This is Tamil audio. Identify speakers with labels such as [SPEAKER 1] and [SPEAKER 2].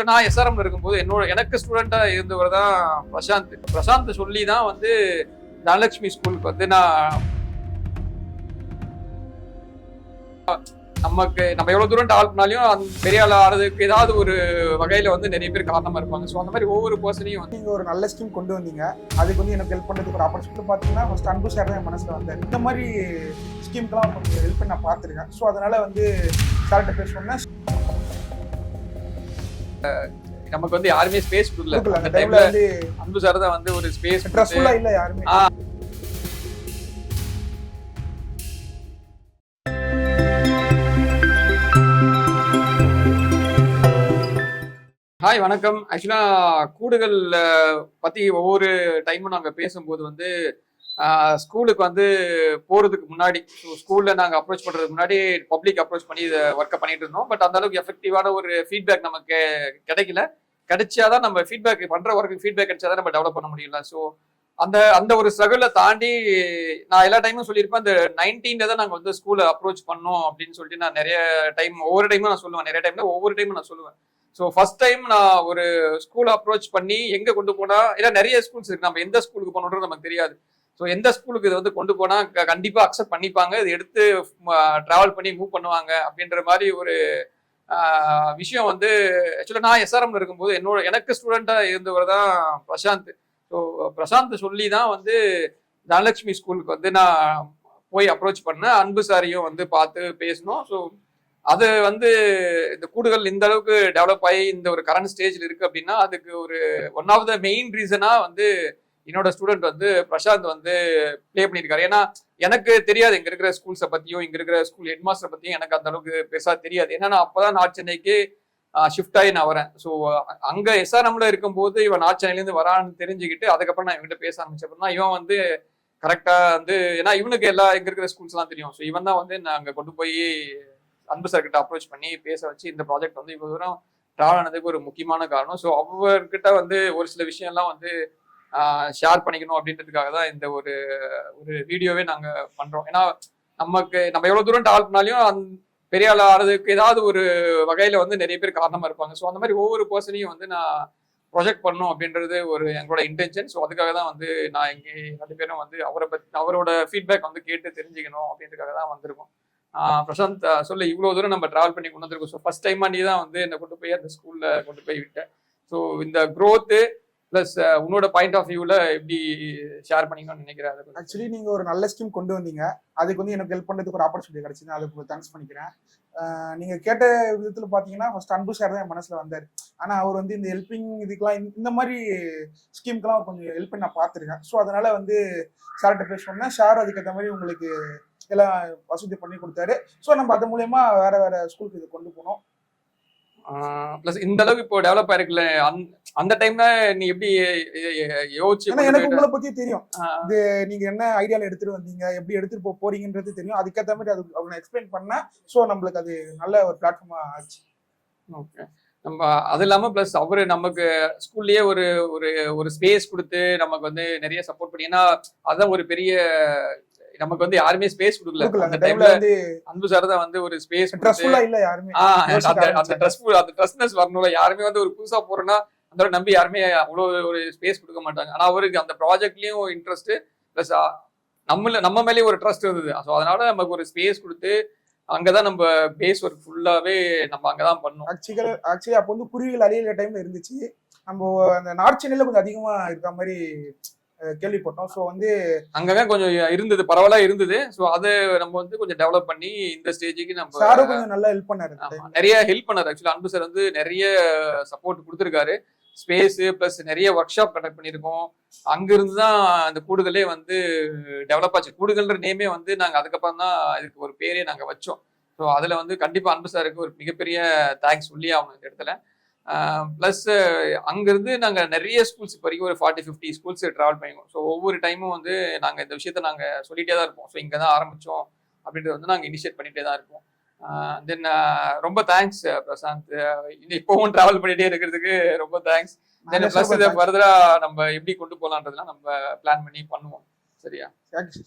[SPEAKER 1] நான் எஸ்ஆர்எம்ல இருக்கும்போது எனக்கு ஸ்டூடெண்டா இருந்தவர் தான் பிரசாந்த் சொல்லி தான் வந்து தனலட்சுமி ஸ்கூலுக்கு வந்து நான் நம்ம எவ்வளவு தூரம் டால் பண்ணாலையும் அந்த பெரிய ஆள் ஆறதுக்கு ஏதாவது ஒரு வகையில வந்து நிறைய பேர் காரணமா இருப்பாங்க. ஸோ அந்த மாதிரி ஒவ்வொரு பர்சனையும் வந்து
[SPEAKER 2] நீங்க ஒரு நல்ல ஸ்கீம் கொண்டு வந்தீங்க. அதுக்கு வந்து எனக்கு ஹெல்ப் பண்றதுக்கு ஒரு ஆப்பர்ச்சுனிட்டி பார்த்தீங்கன்னா ஃபர்ஸ்ட் அன்பு சார் தான் என் மனசுல வந்தார். இந்த மாதிரி ஸ்கீம்க்கெல்லாம் கொஞ்சம் ஹெல்ப் பண்ண நான் பார்த்துருக்கேன். ஸோ அதனால வந்து சார்கிட்ட பேச சொன்னேன்.
[SPEAKER 1] நமக்கு வந்து யாருமே ஸ்பேஸ் கொடுக்கல.
[SPEAKER 2] அந்த டைம்ல வந்து
[SPEAKER 1] அன்பு சார் தான் வந்து ஒரு ஸ்பேஸ்
[SPEAKER 2] ட்ரெஸ்ஃபுல்லா இல்ல யாருமே.
[SPEAKER 1] ஹாய் வணக்கம். ஆக்சுவலா கூடுகள் பத்தி ஒவ்வொரு டைமும் நாங்க பேசும்போது வந்து ஸ்கூலுக்கு வந்து போறதுக்கு முன்னாடி ஸ்கூல்ல நாங்க அப்ரோச் பண்றதுக்கு முன்னாடி பப்ளிக் அப்ரோச் பண்ணி இதை ஒர்க்கை பண்ணிட்டு இருந்தோம். பட் அந்த அளவுக்கு எஃபெக்டிவான ஒரு ஃபீட்பேக் நமக்கு கிடைக்கல. கிடைச்சாதான் நம்ம ஃபீட்பேக் பண்ற ஒர்க்கு ஃபீட்பேக் கிடைச்சாதான் நம்ம டெவலப் பண்ண முடியல. ஸோ அந்த ஒரு ஸ்ட்ரகிளை தாண்டி நான் எல்லா டைமும் சொல்லியிருப்பேன், இந்த 19 தான் நாங்கள் வந்து ஸ்கூலை அப்ரோச் பண்ணோம் அப்படின்னு சொல்லிட்டு நான் நிறைய டைம் ஒவ்வொரு டைமும் நான் சொல்லுவேன். நிறைய டைம்ல ஒவ்வொரு டைமும் நான் சொல்லுவேன். ஸோ ஃபர்ஸ்ட் டைம் நான் ஒரு ஸ்கூல் அப்ரோச் பண்ணி எங்க கொண்டு போனா, ஏன்னா நிறைய ஸ்கூல்ஸ் இருக்கு, நம்ம எந்த ஸ்கூலுக்கு போகணுன்றது நமக்கு தெரியாது. ஸோ எந்த ஸ்கூலுக்கு இதை வந்து கொண்டு போனா கண்டிப்பா அக்செப்ட் பண்ணிப்பாங்க, இதை எடுத்து டிராவல் பண்ணி மூவ் பண்ணுவாங்க அப்படின்ற மாதிரி ஒரு விஷயம் வந்து ஆக்சுவலா நான் எஸ்ஆர்எம்ல இருக்கும்போது எனக்கு ஸ்டூடெண்டா இருந்தவர் தான் பிரசாந்த். ஸோ பிரசாந்த் சொல்லி தான் வந்து தனலட்சுமி ஸ்கூலுக்கு வந்து நான் போய் அப்ரோச் பண்ணேன். அன்பு சாரையும் வந்து பார்த்து பேசணும். ஸோ அது வந்து இந்த கூடுகள் இந்த அளவுக்கு டெவலப் ஆகி இந்த ஒரு கரண்ட் ஸ்டேஜ்ல இருக்கு அப்படின்னா அதுக்கு ஒரு ஒன் ஆஃப் த மெயின் ரீசனா வந்து என்னோட ஸ்டூடெண்ட் வந்து பிரசாந்த் வந்து ப்ளே பண்ணியிருக்காரு. ஏன்னா எனக்கு தெரியாது இங்க இருக்கிற ஸ்கூல்ஸை பத்தியும் இங்க இருக்கிற ஸ்கூல் ஹெட் மாஸ்டர் பத்தியும் எனக்கு அந்த அளவுக்கு பெருசா தெரியாது. ஏன்னா நான் அப்பதான் நார்த் சென்னைக்கு ஷிஃப்ட் ஆகி நான் வரேன். ஸோ அங்க எஸ்ஆர்எம்ல இருக்கும்போது இவன் நார்த் சென்னையில இருந்து வரான்னு தெரிஞ்சுக்கிட்டு அதுக்கப்புறம் நான் இவன்கிட்ட பேச ஆரம்பிச்சப்பதான் இவன் வந்து கரெக்டா வந்து, ஏன்னா இவனுக்கு எல்லா இங்க இருக்கிற ஸ்கூல்ஸ் எல்லாம் தெரியும். ஸோ இவன் தான் வந்து நான் அங்க கொண்டு போய் அன்பு சார் கிட்ட அப்ரோச் பண்ணி பேச வச்சு இந்த ப்ராஜெக்ட் வந்து இவ்வளவு தூரம் டிராவல் ஆனதுக்கு ஒரு முக்கியமான காரணம். ஸோ அவர்கிட்ட வந்து ஒரு சில விஷயம்லாம் வந்து ஷேர் பண்ணிக்கணும் அப்படின்றதுக்காக தான் இந்த ஒரு வீடியோவே நாங்க பண்றோம். ஏன்னா நம்ம எவ்வளவு தூரம் டிராவல் பண்ணாலையும் பெரிய ஆள் ஆறதுக்கு ஏதாவது ஒரு வகையில வந்து நிறைய பேர் காரணமா இருப்பாங்க. ஸோ அந்த மாதிரி ஒவ்வொரு பர்சனையும் வந்து நான் ப்ரொஜெக்ட் பண்ணணும் அப்படின்றது ஒரு எங்களோட இன்டென்ஷன். ஸோ அதுக்காக தான் வந்து நான் இங்கே 2 பேரும் வந்து அவரோட ஃபீட்பேக் வந்து கேட்டு தெரிஞ்சுக்கணும் அப்படின்றதுக்காக தான் வந்திருக்கோம். பிரசாந்த் சொல்லு, இவ்வளவு தூரம் நம்ம டிராவல் பண்ணி கொண்டு வந்திருக்கோம். ஸோ ஃபர்ஸ்ட் டைமா நீ தான் வந்து என்னை கொண்டு போய் அந்த ஸ்கூல்ல கொண்டு போய் விட்டேன். ஸோ இந்த க்ரோத்து பிளஸ் உன்னோட பாயிண்ட் ஆஃப் வியூல எப்படி ஷேர் பண்ணிக்கணும்னு நினைக்கிறேன்.
[SPEAKER 2] ஆக்சுவலி நீங்க ஒரு நல்ல ஸ்கீம் கொண்டு வந்தீங்க. அதுக்கு வந்து எனக்கு ஹெல்ப் பண்றதுக்கு ஒரு ஆப்பர்ச்சுனிட்டி கிடைச்சது. அதுக்கு தேங்க்ஸ் பண்ணிக்கிறேன். நீங்க கேட்ட விதத்துல பாத்தீங்கன்னா ஃபர்ஸ்ட் அன்பு சார் தான் என் மனசுல வந்தாரு. ஆனா அவர் வந்து இந்த ஹெல்பிங் இதுக்கெல்லாம் இந்த மாதிரி ஸ்கீம்க்கெல்லாம் கொஞ்சம் ஹெல்ப் பண்ணி நான் பார்த்துருக்கேன். ஸோ அதனால வந்து சார்கிட்ட பேச சொன்னேன். சார் அதுக்கேற்ற மாதிரி உங்களுக்கு எல்லாம் வசதி பண்ணி கொடுத்தாரு. ஸோ நம்ம அது மூலயமா வேற வேற ஸ்கூலுக்கு இதை கொண்டு போனோம்.
[SPEAKER 1] பிளஸ் இந்த அளவுக்கு இப்போ டெவலப் ஆயிருக்குல்ல, அந்த டைம்ல நீ எப்படி யோசிச்சு?
[SPEAKER 2] எனக்கு உங்களை பத்தி தெரியும், இது நீங்க என்ன ஐடியால எடுத்துட்டு வந்தீங்க, எப்படி எடுத்துட்டு போறீங்கன்றது தெரியும். அதுக்கேற்ற மாதிரி அது அவங்க எக்ஸ்பிளைன் பண்ண, ஸோ நம்மளுக்கு அது நல்ல ஒரு பிளாட்ஃபார்மா ஆச்சு.
[SPEAKER 1] ஓகே. நம்ம அது இல்லாம பிளஸ் அவரு நமக்கு ஸ்கூல்லயே ஒரு ஸ்பேஸ் கொடுத்து நமக்கு வந்து நிறைய சப்போர்ட் பண்ணி, ஏன்னா அதான் ஒரு பெரிய நமக்கு வந்து யாருமே ஸ்பேஸ் கொடுக்கல. அந்த டைம்ல அன்பு சார் தான் வந்து ஒரு ஸ்பேஸ்
[SPEAKER 2] ட்ரஸ்ட்ஃபுல்லா இல்ல யாருமே.
[SPEAKER 1] அந்த ட்ரஸ்ட்னஸ் வரணும்ல. யாருமே வந்து ஒரு புதுசா போறோம்னா அந்த நம்பி யாருமே அவ்வளவு ஒரு ஸ்பேஸ் கொடுக்க மாட்டாங்க. ஆனா அவருக்கு அந்த ப்ராஜெக்ட்லயும் இன்ட்ரெஸ்ட் பிளஸ் நம்ம மேலேயும் ஒரு ட்ரஸ்ட் இருந்தது. ஸோ அதனால நமக்கு ஒரு ஸ்பேஸ் கொடுத்து அங்கதான் நம்ம பேஸ் ஒர்க் ஃபுல்லாவே நம்ம அங்கதான் பண்ணோம்.
[SPEAKER 2] ஆக்சுவலி அப்போ வந்து குருவிகள் அழியிற டைம்ல இருந்துச்சு. நம்ம அந்த நார்த் சென்னையில கொஞ்சம் அதிகமா இருக்க மாதிரி கேள்விப்பட்டோம். ஸோ வந்து
[SPEAKER 1] அங்கங்க கொஞ்சம் இருந்தது, பரவாயில்ல இருந்தது. ஸோ அதை நம்ம வந்து கொஞ்சம் டெவலப் பண்ணி இந்த ஸ்டேஜுக்கு நம்ம
[SPEAKER 2] சாரும் கொஞ்சம் நல்லா ஹெல்ப் பண்ணாரு.
[SPEAKER 1] நிறைய ஹெல்ப் பண்ணாரு. ஆக்சுவலி அன்பு சார் வந்து நிறைய சப்போர்ட் கொடுத்துருக்காரு. ஸ்பேஸ் பிளஸ் நிறைய ஒர்க் ஷாப் கண்டக்ட் பண்ணியிருக்கோம். அங்கிருந்து தான் அந்த கூடுகளே வந்து டெவலப் ஆச்சு. கூடுகள்ன்ற நேமே வந்து நாங்கள் அதுக்கப்புறம் தான் இதுக்கு ஒரு பேரே நாங்கள் வச்சோம். ஸோ அதில் வந்து கண்டிப்பாக அன்பு சாருக்கு ஒரு மிகப்பெரிய தேங்க்ஸ் சொல்லி ஆகணும் இந்த இடத்துல. பிளஸ் அங்கிருந்து நாங்கள் நிறைய ஸ்கூல்ஸ் இப்போ வரைக்கும் ஒரு 40-50 ஸ்கூல்ஸ் ட்ராவல் பண்ணிடுவோம். ஸோ ஒவ்வொரு டைமும் வந்து நாங்கள் இந்த விஷயத்த நாங்கள் சொல்லிட்டே தான் இருப்போம். ஸோ இங்கே தான் ஆரம்பித்தோம் அப்படின்றது வந்து நாங்கள் இனிஷியேட் பண்ணிகிட்டே தான் இருப்போம். தென் ரொம்ப தேங்க்ஸ் பிரசாந்த், இப்போவும் டிராவல் பண்ணிட்டே இருக்கிறதுக்கு ரொம்ப தேங்க்ஸ். தென் பிளஸ் இதை ஃபர்தரா நம்ம எப்படி கொண்டு போகலான்றதுலாம் நம்ம பிளான் பண்ணி பண்ணுவோம். சரியா?
[SPEAKER 2] தேங்க்ஸ்.